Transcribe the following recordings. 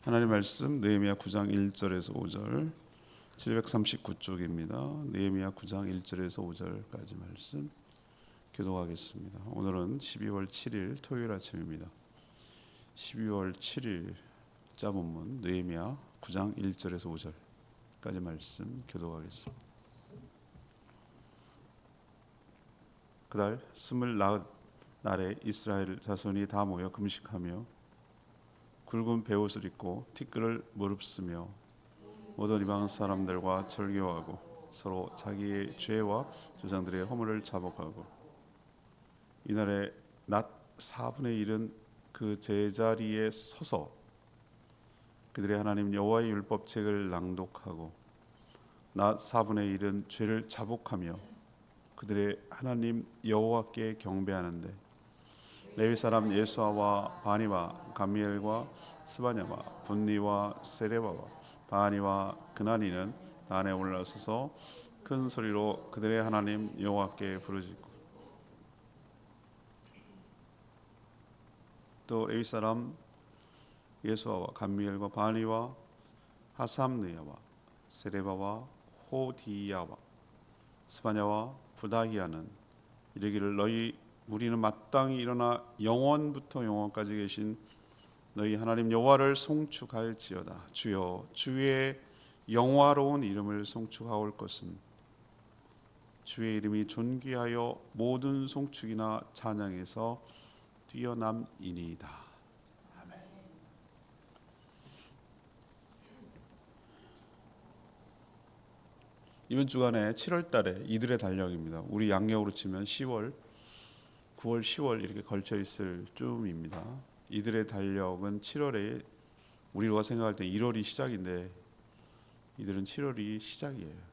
하나님 말씀 느헤미야 9장 1절에서 5절 739쪽입니다. 느헤미야 9장 1절에서 5절까지 말씀 교독하겠습니다. 오늘은 12월 7일 토요일 아침입니다. 12월 7일 자본문 느헤미야 9장 1절에서 5절까지 말씀 교독하겠습니다. 그달 24날에 이스라엘 자손이 다 모여 금식하며 굵은 베옷을 입고 티끌을 무릅쓰며 모든 이방 사람들과 절교하고 서로 자기의 죄와 조상들의 허물을 자복하고 이날에 낮 4분의 1은 그 제자리에 서서 그들의 하나님 여호와의 율법책을 낭독하고 낮 4분의 1은 죄를 자복하며 그들의 하나님 여호와께 경배하는데 레위 사람 예수아와 바니와 감미엘과 스바냐와 분니와 세레바와 바니와 그나니는 단에 올라서서 큰 소리로 그들의 하나님 여호와께 부르짖고 또 레위 사람 예수아와 감미엘과 바니와 하삼느야와 세레바와 호디야와 스바냐와 부다히야는 이르기를 너희 우리는 마땅히 일어나 영원부터 영원까지 계신 너희 하나님 여호와를 송축할지어다. 주여 주의 영화로운 이름을 송축하올 것은 주의 이름이 존귀하여 모든 송축이나 찬양에서 뛰어남이니이다. 아멘. 이번 주간에 7월 달에 이들의 달력입니다. 우리 양력으로 치면 10월 9월, 10월 이렇게 걸쳐 있을 쯤입니다. 이들의 달력은 7월에 우리가 생각할 때 1월이 시작인데 이들은 7월이 시작이에요.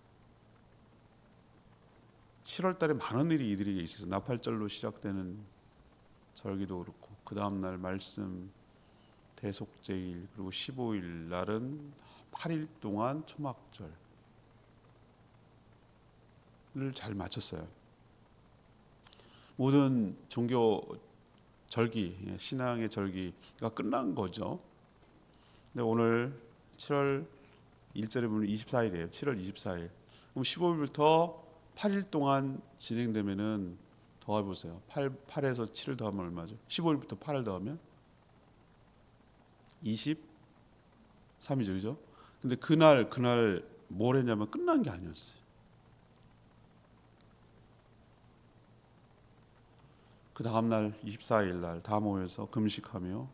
7월 달에 많은 일이 이들에게 있어서 나팔절로 시작되는 절기도 그렇고 그 다음 날 말씀 대속제일 그리고 15일 날은 8일 동안 초막절을 잘 마쳤어요. 모든 종교 절기, 신앙의 절기가 끝난 거죠. 근데 오늘 7월 1절에 보면 24일이에요. 7월 24일. 그럼 15일부터 8일 동안 진행되면은 더해보세요. 8에서 7을 더하면 얼마죠? 15일부터 8을 더하면 23이죠. 그죠? 근데 그날 뭘 했냐면 끝난 게 아니었어요. 그 다음날 24일 날 다 모여서 금식하며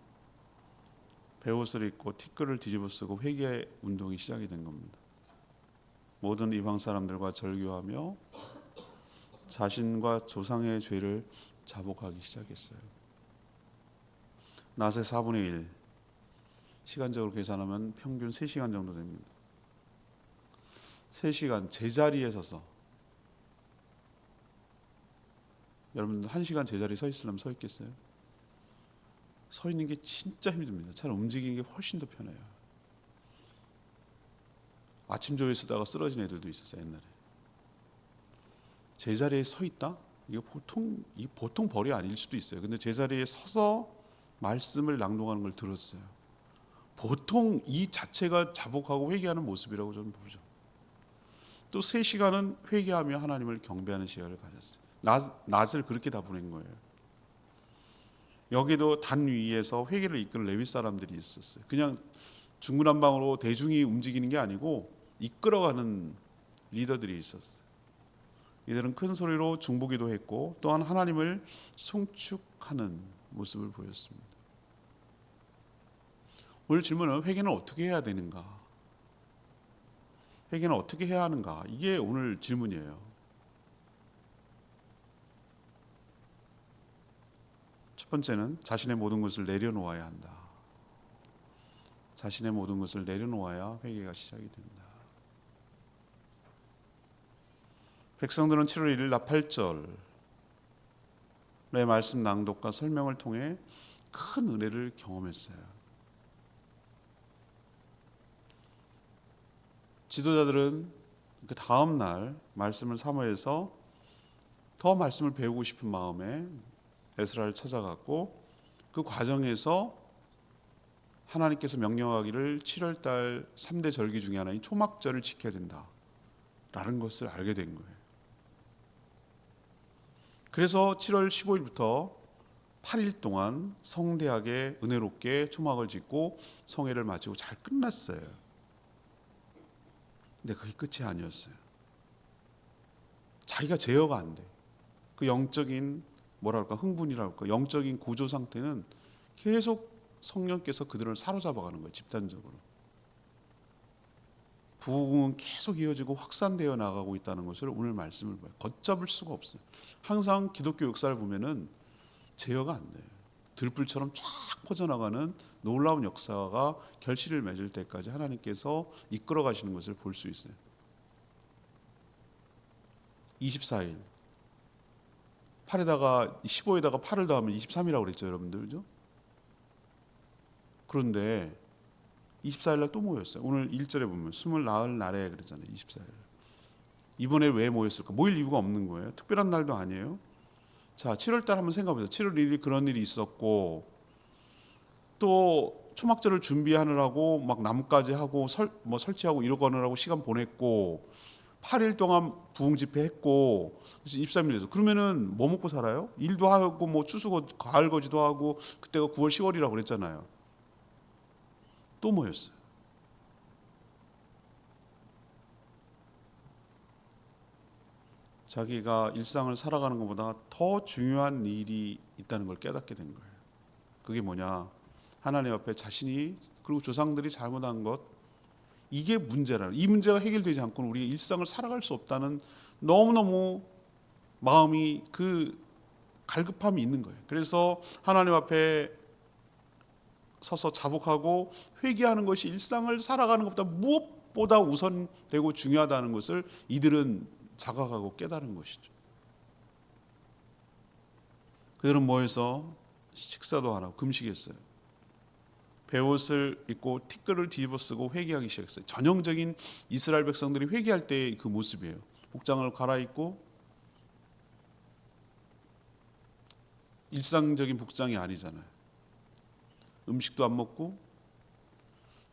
베옷을 입고 티끌을 뒤집어 쓰고 회개 운동이 시작이 된 겁니다. 모든 이방 사람들과 절교하며 자신과 조상의 죄를 자복하기 시작했어요. 낮의 4분의 1 시간적으로 계산하면 평균 3시간 정도 됩니다. 3시간 제자리에 서서 여러분 1시간 제자리에 서 있으려면 서 있겠어요? 서 있는 게 진짜 힘듭니다. 잘 움직이는 게 훨씬 더 편해요. 아침 조회 쓰다가 쓰러진 애들도 있었어요. 옛날에. 제자리에 서 있다? 이거 보통 벌이 아닐 수도 있어요. 근데 제자리에 서서 말씀을 낭독하는 걸 들었어요. 보통 이 자체가 자복하고 회개하는 모습이라고 저는 보죠. 또 3시간은 회개하며 하나님을 경배하는 시간을 가졌어요. 낮을 그렇게 다 보낸 거예요. 여기도 단 위에서 회개를 이끌 레위 사람들이 있었어요. 그냥 중구난방으로 대중이 움직이는 게 아니고 이끌어가는 리더들이 있었어요. 이들은 큰 소리로 중보기도 했고 또한 하나님을 송축하는 모습을 보였습니다. 오늘 질문은 회개는 어떻게 해야 되는가? 회개는 어떻게 해야 하는가? 이게 오늘 질문이에요. 첫 번째는 자신의 모든 것을 내려놓아야 한다. 자신의 모든 것을 내려놓아야 회개가 시작이 된다. 백성들은 7월 1일 나팔절의 말씀 낭독과 설명을 통해 큰 은혜를 경험했어요. 지도자들은 그 다음 날 말씀을 사모해서 더 말씀을 배우고 싶은 마음에 에스라를 찾아갔고 그 과정에서 하나님께서 명령하기를 7월 달 3대 절기 중에 하나인 초막절을 지켜야 된다라는 것을 알게 된 거예요. 그래서 7월 15일부터 8일 동안 성대하게 은혜롭게 초막을 짓고 성회를 마치고 잘 끝났어요. 근데 그게 끝이 아니었어요. 자기가 제어가 안 돼. 그 영적인 뭐랄까 흥분이랄까 영적인 고조 상태는 계속 성령께서 그들을 사로잡아가는 거예요. 집단적으로. 부흥은 계속 이어지고 확산되어 나가고 있다는 것을 오늘 말씀을 봐요. 걷잡을 수가 없어요. 항상 기독교 역사를 보면은 제어가 안 돼요. 들불처럼 쫙 퍼져나가는 놀라운 역사가 결실을 맺을 때까지 하나님께서 이끌어 가시는 것을 볼 수 있어요. 24일 8에다가 15에다가 8을 더하면 23이라고 그랬죠, 여러분들. 그죠? 그런데 24일 날 또 모였어요. 오늘 1절에 보면 숨을 낳을 날에 그랬잖아요. 24일. 이번에 왜 모였을까? 모일 이유가 없는 거예요. 특별한 날도 아니에요. 자, 7월 달 한번 생각해 보세요. 7월 1일 그런 일이 있었고 또 초막절을 준비하느라고 막 나뭇가지 하고 설치하고 이러거느라고 시간 보냈고 8일 동안 부흥 집회 했고 그래서 23일 에서 그러면은 뭐 먹고 살아요? 일도 하고 뭐 추수고 가을 거지도 하고 그때가 9월 10월이라고 그랬잖아요. 또 모였어요. 자기가 일상을 살아가는 것보다 더 중요한 일이 있다는 걸 깨닫게 된 거예요. 그게 뭐냐? 하나님 앞에 자신이 그리고 조상들이 잘못한 것 이게 문제라는 이 문제가 해결되지 않고는 우리가 일상을 살아갈 수 없다는 너무너무 마음이 그 갈급함이 있는 거예요. 그래서 하나님 앞에 서서 자복하고 회개하는 것이 일상을 살아가는 것보다 무엇보다 우선되고 중요하다는 것을 이들은 자각하고 깨달은 것이죠. 그들은 모여서 식사도 안 하고 금식했어요. 베옷을 입고 티끌을 뒤집어 쓰고 회개하기 시작했어요. 전형적인 이스라엘 백성들이 회개할 때의 그 모습이에요. 복장을 갈아입고 일상적인 복장이 아니잖아요. 음식도 안 먹고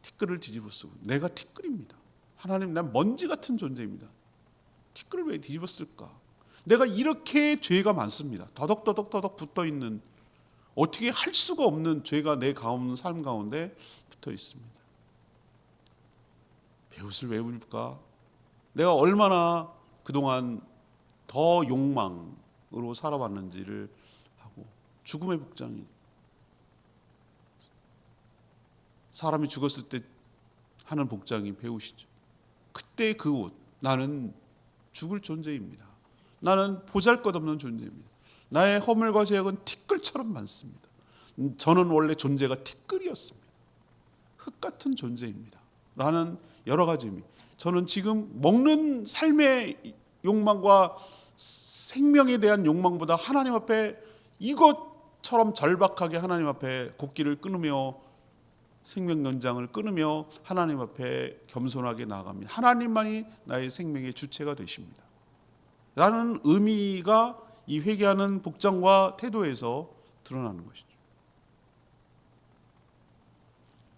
티끌을 뒤집어 쓰고 내가 티끌입니다. 하나님 난 먼지 같은 존재입니다. 티끌을 왜 뒤집어 쓸까? 내가 이렇게 죄가 많습니다. 더덕더덕 붙어 있는 어떻게 할 수가 없는 죄가 내 삶 가운데 붙어 있습니다. 베옷을 왜 입을까? 내가 얼마나 그동안 더 욕망으로 살아왔는지를 하고 죽음의 복장이 사람이 죽었을 때 하는 복장이 베옷이죠. 그때 그 옷 나는 죽을 존재입니다. 나는 보잘것없는 존재입니다. 나의 허물과 죄악은 티끌처럼 많습니다. 저는 원래 존재가 티끌이었습니다. 흙 같은 존재입니다. 라는 여러 가지 의미. 저는 지금 먹는 삶의 욕망과 생명에 대한 욕망보다 하나님 앞에 이것처럼 절박하게 하나님 앞에 곡기를 끊으며 생명 연장을 끊으며 하나님 앞에 겸손하게 나아갑니다. 하나님만이 나의 생명의 주체가 되십니다. 라는 의미가 이 회개하는 복장과 태도에서 드러나는 것이죠.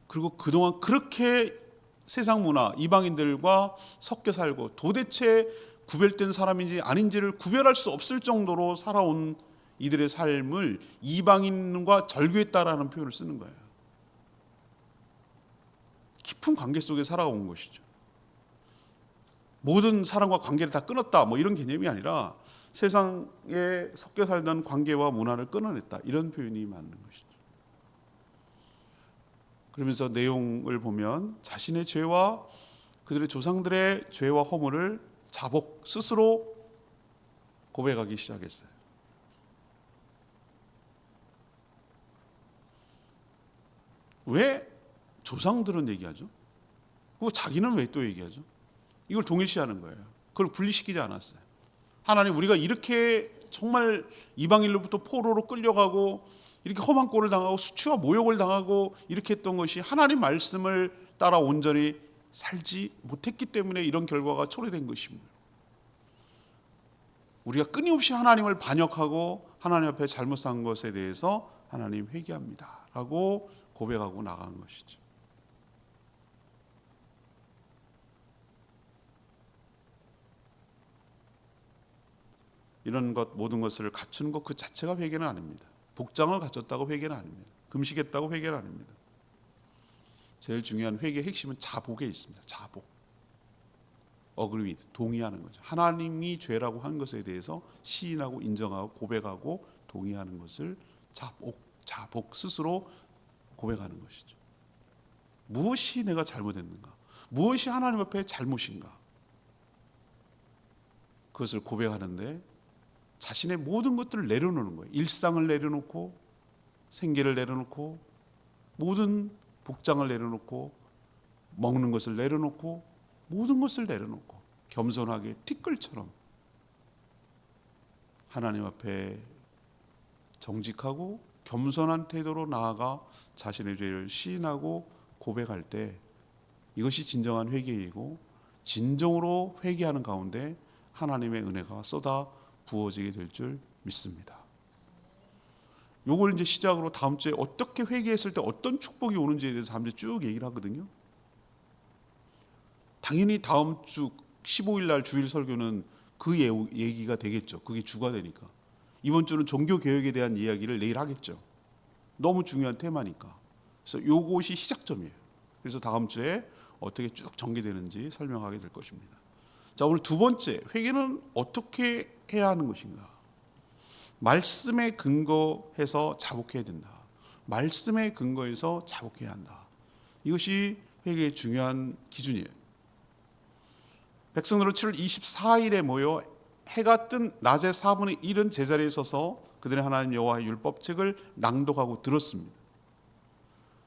그리고 그동안 그렇게 세상 문화, 이방인들과 섞여 살고 도대체 구별된 사람인지 아닌지를 구별할 수 없을 정도로 살아온 이들의 삶을 이방인과 절교했다라는 표현을 쓰는 거예요. 깊은 관계 속에 살아온 것이죠. 모든 사람과 관계를 다 끊었다 뭐 이런 개념이 아니라 세상에 섞여 살던 관계와 문화를 끊어냈다 이런 표현이 맞는 것이죠. 그러면서 내용을 보면 자신의 죄와 그들의 조상들의 죄와 허물을 스스로 고백하기 시작했어요. 왜 조상들은 얘기하죠? 그리고 자기는 왜 또 얘기하죠? 이걸 동일시하는 거예요. 그걸 분리시키지 않았어요. 하나님 우리가 이렇게 정말 이방인로부터 포로로 끌려가고 이렇게 험한 꼴을 당하고 수치와 모욕을 당하고 이렇게 했던 것이 하나님 말씀을 따라 온전히 살지 못했기 때문에 이런 결과가 초래된 것입니다. 우리가 끊임없이 하나님을 반역하고 하나님 앞에 잘못 산 것에 대해서 하나님 회개합니다 라고 고백하고 나간 것이죠. 이런 것 모든 것을 갖추는 것 그 자체가 회개는 아닙니다. 복장을 갖췄다고 회개는 아닙니다. 금식했다고 회개는 아닙니다. 제일 중요한 회개의 핵심은 자복에 있습니다. 자복. 어그리, 동의하는 거죠. 하나님이 죄라고 한 것에 대해서 시인하고 인정하고 고백하고 동의하는 것을 자복 스스로 고백하는 것이죠. 무엇이 내가 잘못했는가? 무엇이 하나님 앞에 잘못인가? 그것을 고백하는데 자신의 모든 것들을 내려놓는 거예요. 일상을 내려놓고 생계를 내려놓고 모든 복장을 내려놓고 먹는 것을 내려놓고 모든 것을 내려놓고 겸손하게 티끌처럼 하나님 앞에 정직하고 겸손한 태도로 나아가 자신의 죄를 시인하고 고백할 때 이것이 진정한 회개이고 진정으로 회개하는 가운데 하나님의 은혜가 쏟아 부어지게 될 줄 믿습니다. 요걸 이제 시작으로 다음 주에 어떻게 회개했을 때 어떤 축복이 오는지에 대해서 다음 주에 쭉 얘기를 하거든요. 당연히 다음 주 15일 날 주일 설교는 그 얘기가 되겠죠. 그게 주가 되니까. 이번 주는 종교 개혁에 대한 이야기를 내일 하겠죠. 너무 중요한 테마니까. 그래서 요것이 시작점이에요. 그래서 다음 주에 어떻게 쭉 전개되는지 설명하게 될 것입니다. 자, 오늘 두 번째, 회개는 어떻게 해야 하는 것인가? 말씀에 근거해서 자복해야 된다. 말씀에 근거해서 자복해야 한다. 이것이 회개의 중요한 기준이에요. 백성들은 7월 24일에 모여 해가 뜬 낮의 4분의 1은 제자리에 서서 그들의 하나님 여호와의 율법책을 낭독하고 들었습니다.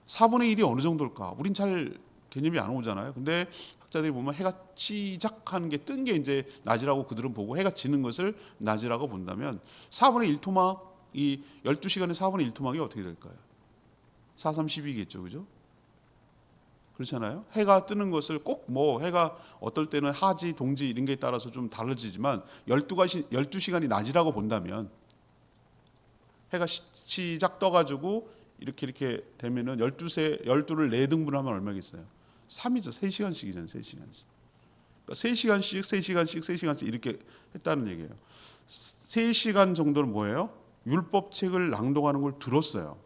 4분의 1이 어느 정도일까? 우린 잘 개념이 안 오잖아요. 근데 학자들이 보면 해가 시작하는 게 뜬 게 이제 낮이라고 그들은 보고 해가 지는 것을 낮이라고 본다면 4분의 1토막, 이 12시간의 4분의 1토막이 어떻게 될까요? 4, 3, 12겠죠. 그죠? 그렇잖아요. 해가 뜨는 것을 꼭 뭐 해가 어떨 때는 하지, 동지 이런 게 따라서 좀 다르지만 12시간이 낮이라고 본다면 해가 시작 떠가지고 이렇게 되면은 12를 4등분하면 얼마겠어요? 3이죠. 3시간씩이잖아요. 3시간씩. 그러니까 3시간씩 이렇게 했다는 얘기예요. 3시간 정도는 뭐예요? 율법책을 낭독하는 걸 들었어요.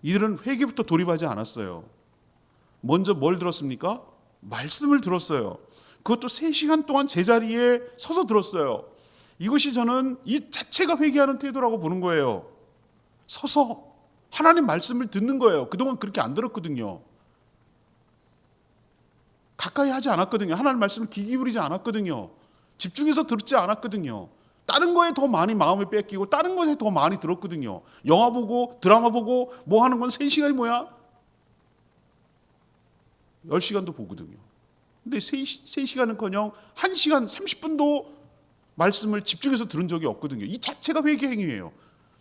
이들은 회개부터 돌입하지 않았어요. 먼저 뭘 들었습니까? 말씀을 들었어요. 그것도 3시간 동안 제자리에 서서 들었어요. 이것이 저는 이 자체가 회개하는 태도라고 보는 거예요. 서서 하나님 말씀을 듣는 거예요. 그동안 그렇게 안 들었거든요. 가까이 하지 않았거든요. 하나님 말씀을 귀 기울이지 않았거든요. 집중해서 듣지 않았거든요. 다른 거에 더 많이 마음을 뺏기고 다른 것에 더 많이 들었거든요. 영화 보고 드라마 보고 뭐 하는 건 3시간이 뭐야? 10시간도 보거든요. 근데 3시간은커녕 1시간 30분도 말씀을 집중해서 들은 적이 없거든요. 이 자체가 회개 행위예요.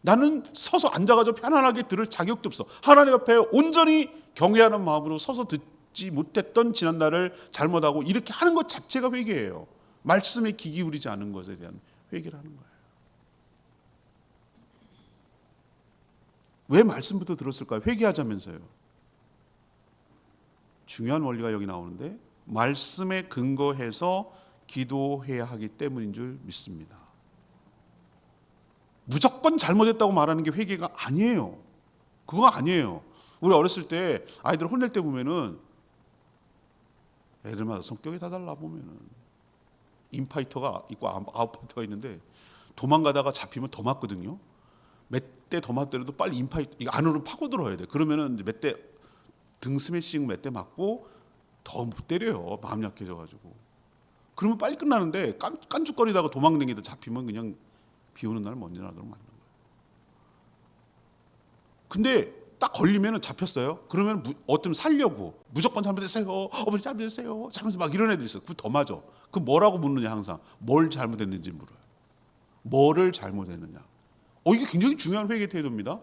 나는 서서 앉아가지고 편안하게 들을 자격도 없어. 하나님 앞에 온전히 경외하는 마음으로 서서 듣지 못했던 지난날을 잘못하고 이렇게 하는 것 자체가 회개예요. 말씀에 귀 기울이지 않은 것에 대한 회개를 하는 거예요. 왜 말씀부터 들었을까요? 회개하자면서요. 중요한 원리가 여기 나오는데 말씀에 근거해서 기도해야 하기 때문인 줄 믿습니다. 무조건 잘못했다고 말하는 게 회개가 아니에요. 그거 아니에요. 우리 어렸을 때 아이들 혼낼 때 보면은 애들마다 성격이 다 달라 보면은 인파이터가 있고 아웃파이터가 있는데 도망가다가 잡히면 더 맞거든요. 몇 대 더 맞더라도 빨리 인파이터 이거 안으로 파고들어야 돼. 그러면은 몇 대 등 스매싱 몇 대 맞고 더 못 때려요. 마음 약해져가지고. 그러면 빨리 끝나는데 깐죽거리다가 도망다니다 잡히면 그냥 비 오는 날 먼지 나도록 맞는 거예요. 근데 딱 걸리면 잡혔어요. 그러면 어떤 살려고 무조건 잘못했어요. 어머니 잘못했어요. 잘못했어요. 막 이런 애들 있어요. 그거 더 맞아. 그 뭐라고 묻느냐 항상. 뭘 잘못했는지 물어요. 뭐를 잘못했느냐. 이게 굉장히 중요한 회개 태도입니다.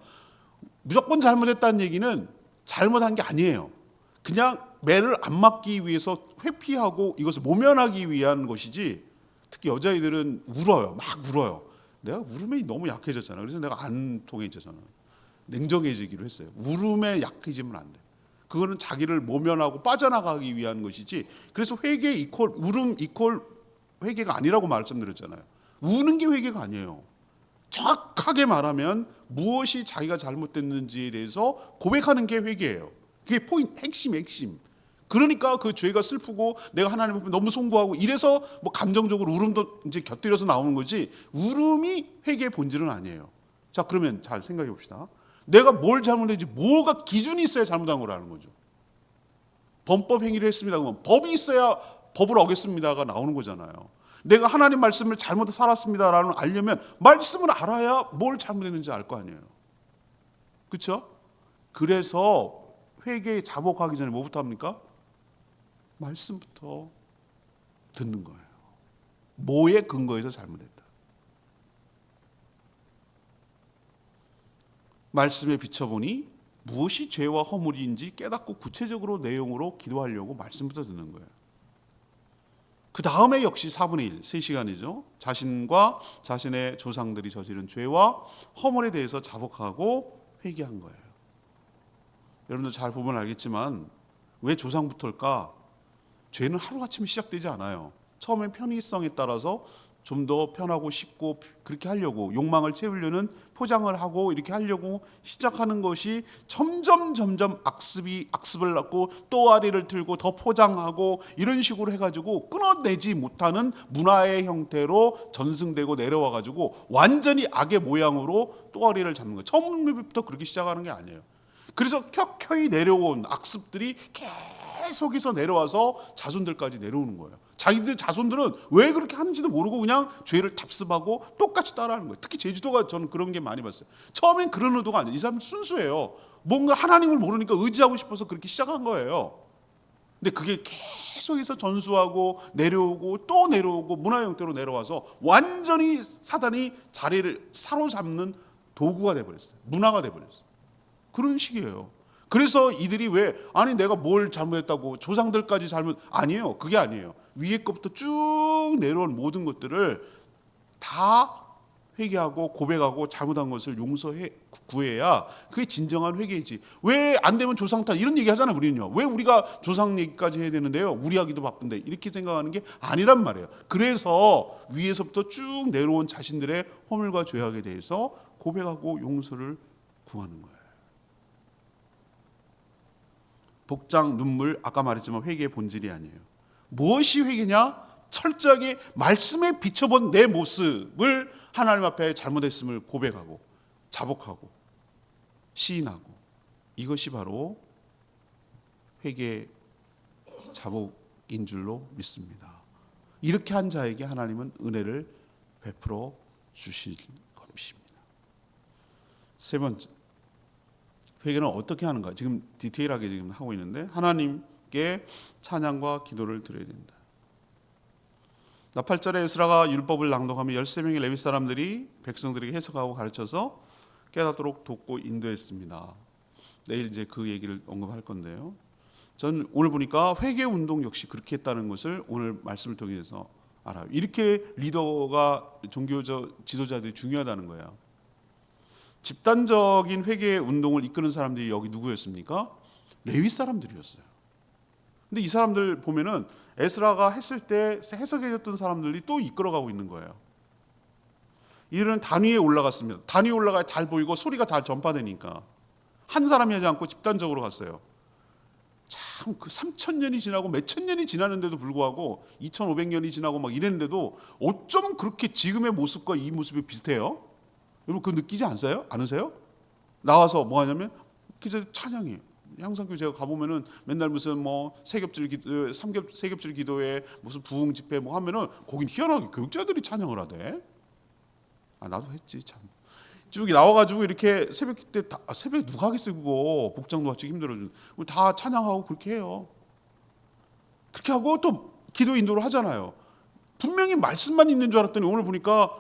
무조건 잘못했다는 얘기는 잘못한 게 아니에요. 그냥 매를 안 맞기 위해서 회피하고 이것을 모면하기 위한 것이지. 특히 여자애들은 울어요. 막 울어요. 내가 울음에 너무 약해졌잖아. 그래서 내가 안 통해졌잖아. 냉정해지기로 했어요. 울음에 약해지면 안 돼. 그거는 자기를 모면하고 빠져나가기 위한 것이지. 그래서 회개 이퀄 울음 이퀄 회개가 아니라고 말씀드렸잖아요. 우는 게 회개가 아니에요. 정확하게 말하면 무엇이 자기가 잘못됐는지에 대해서 고백하는 게 회개예요. 그게 포인트, 핵심. 그러니까 그 죄가 슬프고 내가 하나님 앞에 너무 송구하고 이래서 뭐 감정적으로 울음도 이제 곁들여서 나오는 거지, 울음이 회개의 본질은 아니에요. 자, 그러면 잘 생각해 봅시다. 내가 뭘 잘못했는지, 뭐가 기준이 있어야 잘못한 거라는 거죠. 범법 행위를 했습니다. 그러면 법이 있어야 법을 어겼습니다가 나오는 거잖아요. 내가 하나님 말씀을 잘못 살았습니다라는 알려면 말씀을 알아야 뭘 잘못했는지 알 거 아니에요. 그렇죠? 그래서 회개에 자복하기 전에 뭐부터 합니까? 말씀부터 듣는 거예요. 뭐에 근거해서 잘못했다. 말씀에 비춰보니 무엇이 죄와 허물인지 깨닫고 구체적으로 내용으로 기도하려고 말씀부터 듣는 거예요. 그 다음에 역시 4분의 1, 3시간이죠. 자신과 자신의 조상들이 저지른 죄와 허물에 대해서 자복하고 회개한 거예요. 여러분들 잘 보면 알겠지만 왜 조상부터일까? 죄는 하루아침에 시작되지 않아요. 처음에 편의성에 따라서 좀 더 편하고 쉽고 그렇게 하려고, 욕망을 채우려는 포장을 하고 이렇게 하려고 시작하는 것이 점점 악습을 낳고 또아리를 틀고 더 포장하고 이런 식으로 해가지고 끊어내지 못하는 문화의 형태로 전승되고 내려와가지고 완전히 악의 모양으로 또아리를 잡는 거예요. 처음부터 그렇게 시작하는 게 아니에요. 그래서 켜켜이 내려온 악습들이 계속해서 내려와서 자손들까지 내려오는 거예요. 자기들 자손들은 왜 그렇게 하는지도 모르고 그냥 죄를 답습하고 똑같이 따라하는 거예요. 특히 제주도가 저는 그런 게 많이 봤어요. 처음엔 그런 의도가 아니에요. 이 사람은 순수해요. 뭔가 하나님을 모르니까 의지하고 싶어서 그렇게 시작한 거예요. 근데 그게 계속해서 전수하고 내려오고 또 내려오고 문화 형태로 내려와서 완전히 사단이 자리를 사로잡는 도구가 돼버렸어요. 문화가 돼버렸어요. 그런 식이에요. 그래서 이들이 왜, 아니 내가 뭘 잘못했다고 조상들까지 잘못, 아니에요. 그게 아니에요. 위에 것부터 쭉 내려온 모든 것들을 다 회개하고 고백하고 잘못한 것을 용서해 구해야 그게 진정한 회개이지. 왜 안 되면 조상 탓 이런 얘기 하잖아요. 우리는요. 왜 우리가 조상 얘기까지 해야 되는데요, 우리 하기도 바쁜데, 이렇게 생각하는 게 아니란 말이에요. 그래서 위에서부터 쭉 내려온 자신들의 허물과 죄악에 대해서 고백하고 용서를 구하는 거예요. 복장, 눈물, 아까 말했지만 회개의 본질이 아니에요. 무엇이 회개냐? 철저하게 말씀에 비춰본 내 모습을 하나님 앞에 잘못했음을 고백하고 자복하고 시인하고, 이것이 바로 회개 자복인 줄로 믿습니다. 이렇게 한 자에게 하나님은 은혜를 베풀어 주실 것입니다. 세 번째, 회개는 어떻게 하는가? 지금 디테일하게 지금 하고 있는데, 하나님께 찬양과 기도를 드려야 된다. 나 8절에 에스라가 율법을 낭독하며 13명의 레위 사람들이 백성들에게 해석하고 가르쳐서 깨닫도록 돕고 인도했습니다. 내일 이제 그 얘기를 언급할 건데요. 전 오늘 보니까 회개 운동 역시 그렇게 했다는 것을 오늘 말씀을 통해서 알아요. 이렇게 리더가, 종교 지도자들이 중요하다는 거예요. 집단적인 회개 운동을 이끄는 사람들이 여기 누구였습니까? 레위 사람들이었어요. 근데 이 사람들 보면은 에스라가 했을 때 해석해줬던 사람들이 또 이끌어가고 있는 거예요. 이들은 단 위에 올라갔습니다. 단 위에 올라가야 잘 보이고 소리가 잘 전파되니까 한 사람이 하지 않고 집단적으로 갔어요. 참, 그 3,000년이 지나고 몇천 년이 지났는데도 불구하고 2,500년이 지나고 막 이랬는데도 어쩜 그렇게 지금의 모습과 이 모습이 비슷해요? 여러분 그거 느끼지 않으세요? 나와서 뭐 하냐면 기도 찬양해요. 향상교회 제가 가보면은 맨날 무슨 뭐 세겹줄 기도, 세겹줄 기도회, 무슨 부흥 집회 뭐 하면은 거긴 희한하게 교육자들이 찬양을 하대. 아 나도 했지 참. 쭉 나와가지고 이렇게 새벽 때 새벽에 누가 하겠어요 그거. 복장도 같이 힘들어준. 다 찬양하고 그렇게 해요. 그렇게 하고 또 기도 인도를 하잖아요. 분명히 말씀만 있는 줄 알았더니 오늘 보니까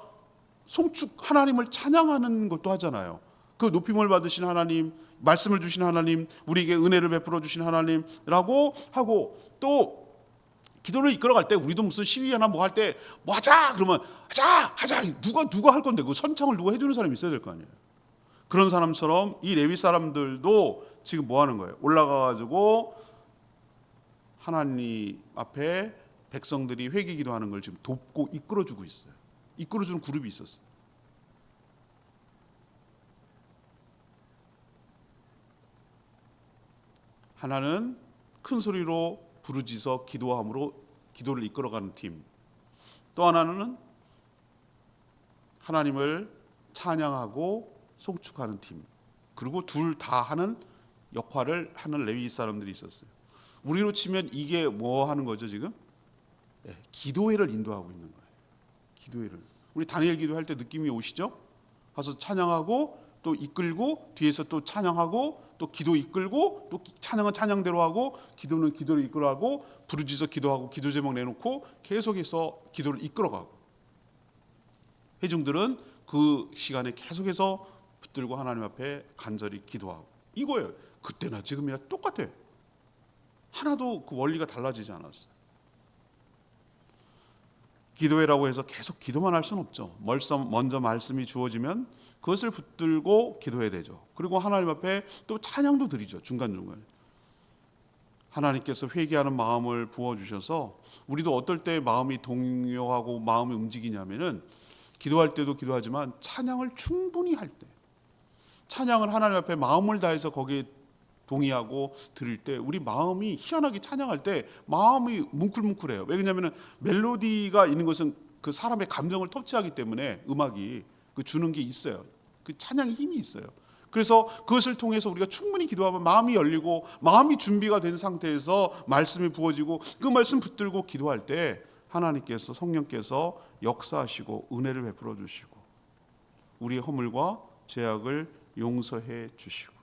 송축 하나님을 찬양하는 것도 하잖아요. 그 높임을 받으신 하나님, 말씀을 주신 하나님, 우리에게 은혜를 베풀어 주신 하나님이라고 하고, 또 기도를 이끌어갈 때 우리도 무슨 시위나 뭐 할 때 뭐 하자 그러면 하자 누가 할 건데 그 선창을 누가 해주는 사람이 있어야 될 거 아니에요. 그런 사람처럼 이 레위 사람들도 지금 뭐 하는 거예요? 올라가가지고 하나님 앞에 백성들이 회개 기도하는 걸 지금 돕고 이끌어주고 있어요. 이끌어주는 그룹이 있었어요. 하나는 큰 소리로 부르짖어 기도함으로 기도를 이끌어가는 팀, 또 하나는 하나님을 찬양하고 송축하는 팀, 그리고 둘 다 하는 역할을 하는 레위 사람들이 있었어요. 우리로 치면 이게 뭐 하는 거죠 지금? 기도회를 인도하고 있는 거예요. 기도회를. 우리 다니엘 기도할 때 느낌이 오시죠? 가서 찬양하고 또 이끌고 뒤에서 또 찬양하고 또 기도 이끌고 또 찬양은 찬양대로 하고 기도는 기도를 이끌어가고 부르짖어 기도하고 기도 제목 내놓고 계속해서 기도를 이끌어가고, 회중들은 그 시간에 계속해서 붙들고 하나님 앞에 간절히 기도하고, 이거예요. 그때나 지금이나 똑같아요. 하나도 그 원리가 달라지지 않았어요. 기도회라고 해서 계속 기도만 할 수는 없죠. 먼저 말씀이 주어지면 그것을 붙들고 기도해야 되죠. 그리고 하나님 앞에 또 찬양도 드리죠. 중간중간에. 하나님께서 회개하는 마음을 부어주셔서 우리도 어떨 때 마음이 동요하고 마음이 움직이냐면은 기도할 때도 기도하지만 찬양을 충분히 할 때, 찬양을 하나님 앞에 마음을 다해서 거기에 동의하고 들을 때 우리 마음이 희한하게 찬양할 때 마음이 뭉클뭉클해요. 왜냐하면 멜로디가 있는 것은 그 사람의 감정을 터치하기 때문에 음악이 그 주는 게 있어요. 그 찬양의 힘이 있어요. 그래서 그것을 통해서 우리가 충분히 기도하면 마음이 열리고 마음이 준비가 된 상태에서 말씀이 부어지고 그 말씀 붙들고 기도할 때 하나님께서 성령께서 역사하시고 은혜를 베풀어 주시고 우리의 허물과 죄악을 용서해 주시고,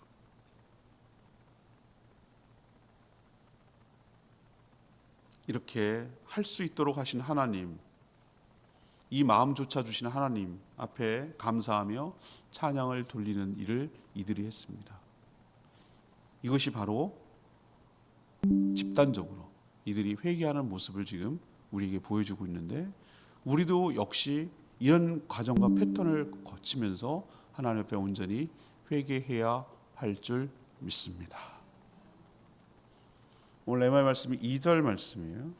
이렇게 할 수 있도록 하신 하나님, 이 마음조차 주신 하나님 앞에 감사하며 찬양을 돌리는 일을 이들이 했습니다. 이것이 바로 집단적으로 이들이 회개하는 모습을 지금 우리에게 보여주고 있는데, 우리도 역시 이런 과정과 패턴을 거치면서 하나님 앞에 온전히 회개해야 할 줄 믿습니다. 오늘 레마의 말씀이 2절 말씀이에요.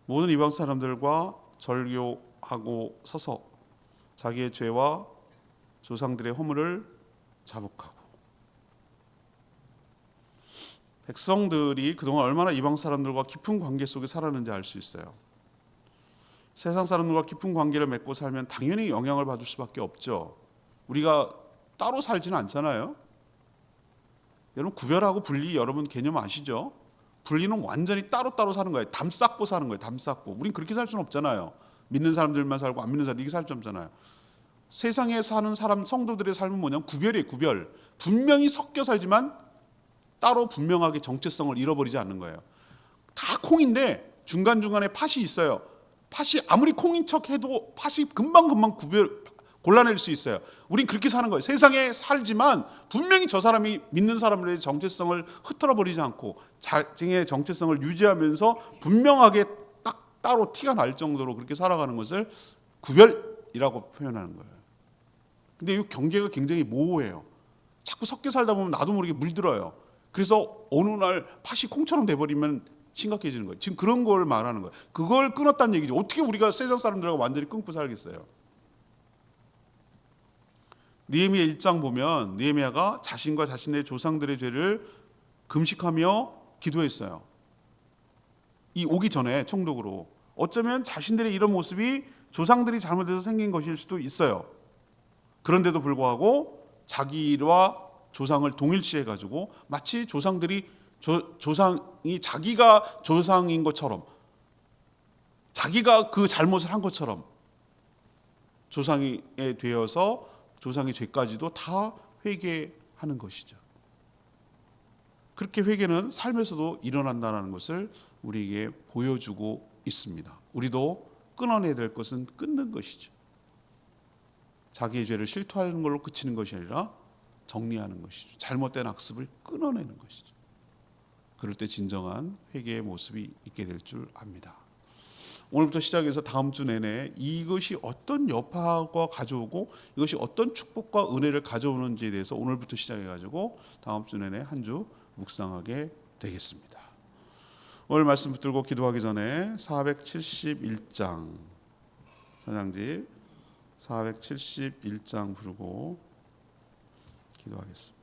모든 이방 사람들과 절교하고 서서 자기의 죄와 조상들의 허물을 자복하고. 백성들이 그동안 얼마나 이방 사람들과 깊은 관계 속에 살았는지 알 수 있어요. 세상 사람들과 깊은 관계를 맺고 살면 당연히 영향을 받을 수밖에 없죠. 우리가 따로 살지는 않잖아요. 여러분 구별하고 분리 여러분 개념 아시죠? 분리는 완전히 따로따로 사는 거예요. 담 쌓고 사는 거예요. 담 쌓고. 우린 그렇게 살 수는 없잖아요. 믿는 사람들만 살고 안 믿는 사람 이렇게 살 수 없잖아요. 세상에 사는 사람 성도들의 삶은 뭐냐면 구별이에요. 구별. 분명히 섞여 살지만 따로 분명하게 정체성을 잃어버리지 않는 거예요. 다 콩인데 중간중간에 팥이 있어요. 팥이 아무리 콩인 척 해도 팥이 금방금방 골라낼 수 있어요. 우린 그렇게 사는 거예요. 세상에 살지만 분명히 저 사람이 믿는 사람들의 정체성을 흐트러버리지 않고 자신의 정체성을 유지하면서 분명하게 딱 따로 티가 날 정도로 그렇게 살아가는 것을 구별이라고 표현하는 거예요. 근데 이 경계가 굉장히 모호해요. 자꾸 섞여 살다 보면 나도 모르게 물들어요. 그래서 어느 날 팥이 콩처럼 돼버리면 심각해지는 거예요. 지금 그런 걸 말하는 거예요. 그걸 끊었다는 얘기죠. 어떻게 우리가 세상 사람들하고 완전히 끊고 살겠어요? 느헤미야 1장 보면 느헤미야가 자신과 자신의 조상들의 죄를 금식하며 기도했어요. 이 오기 전에 총독으로. 어쩌면 자신들의 이런 모습이 조상들이 잘못해서 생긴 것일 수도 있어요. 그런데도 불구하고 자기와 조상을 동일시해가지고 마치 조상들이 조상이 자기가 조상인 것처럼, 자기가 그 잘못을 한 것처럼 조상이 되어서 조상의 죄까지도 다 회개하는 것이죠. 그렇게 회개는 삶에서도 일어난다는 것을 우리에게 보여주고 있습니다. 우리도 끊어내야 될 것은 끊는 것이죠. 자기의 죄를 실토하는 걸로 그치는 것이 아니라 정리하는 것이죠. 잘못된 학습을 끊어내는 것이죠. 그럴 때 진정한 회개의 모습이 있게 될 줄 압니다. 오늘부터 시작해서 다음 주 내내 이것이 어떤 여파가 가져오고 이것이 어떤 축복과 은혜를 가져오는지에 대해서 오늘부터 시작해가지고 다음 주 내내 한 주 묵상하게 되겠습니다. 오늘 말씀 붙들고 기도하기 전에 471장 찬양집 471장 부르고 기도하겠습니다.